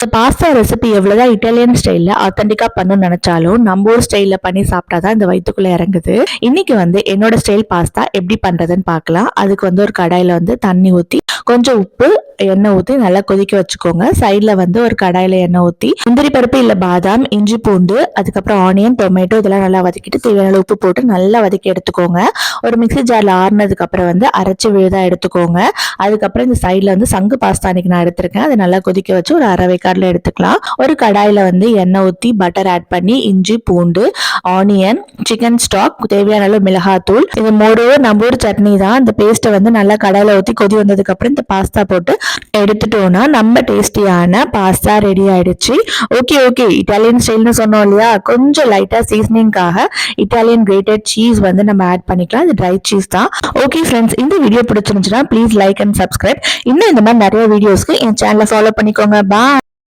இந்த pasta recipe எவ்வளவுதான் Italian ஸ்டைல்ல ஆத்தென்டிக்கா பண்ணணும்னு நினைச்சாலும் நம்ம ஊர் ஸ்டைல்ல பண்ணி சாப்பிட்டாதான் இந்த வயிற்றுக்குள்ள இறங்குது. இன்னைக்கு என்னோட ஸ்டைல் பாஸ்தா எப்படி பண்றதுன்னு பார்க்கலாம். அதுக்கு ஒரு கடாயில தண்ணி ஊத்தி கொஞ்சம் உப்பு எண்ணெய் ஊற்றி நல்லா கொதிக்க வச்சுக்கோங்க. சைடில் ஒரு கடாயில் எண்ணெய் ஊற்றி முந்திரி பருப்பு இல்லை பாதாம், இஞ்சி பூண்டு, அதுக்கப்புறம் ஆனியன், டொமேட்டோ இதெல்லாம் நல்லா வதக்கிட்டு தேவையான உப்பு போட்டு நல்லா வதக்கி எடுத்துக்கோங்க. ஒரு மிக்சி ஜாரில் ஆறுனதுக்கு அப்புறம் அரைச்சி விழுதா எடுத்துக்கோங்க. அதுக்கப்புறம் இந்த சைடில் சங்கு பாஸ்தா அன்னைக்கு நான் எடுத்திருக்கேன். அதை நல்லா கொதிக்க வச்சு ஒரு அரை வேக்காடில் எடுத்துக்கலாம். ஒரு கடாயில் எண்ணெய் ஊற்றி பட்டர் ஆட் பண்ணி இஞ்சி பூண்டு, ஆனியன், சிக்கன் ஸ்டாக், தேவையான அளவு மிளகாத்தூள், இது மோரோவர் நம்ம ஊர் சட்னி தான். இந்த பேஸ்ட்டை நல்லா கடாயில் ஊற்றி கொதி வந்ததுக்கு அப்புறம் இந்த பாஸ்தா போட்டு எடுத்துட்டோம்னா நம்ம டேஸ்டியான பாஸ்தா ரெடி ஆயிடுச்சு. ஓகே இட்டாலியன் ஸ்டைல்னு சொன்னோம் இல்லையா, கொஞ்சம் லைட்டா சீசனிங்காக இட்டாலியன் கிரேட்டட் சீஸ் நம்ம ஆட் பண்ணிக்கலாம். இது ட்ரை சீஸ் தான். ஓகே ஃப்ரெண்ட்ஸ், இந்த வீடியோ பிடிச்சிருந்துச்சுன்னா ப்ளீஸ் லைக் அண்ட் சப்ஸ்கிரைப். இன்னும் இந்த மாதிரி நிறைய வீடியோஸ்க்கு என் சேனலை ஃபாலோ பண்ணிக்கோங்க. பாய்.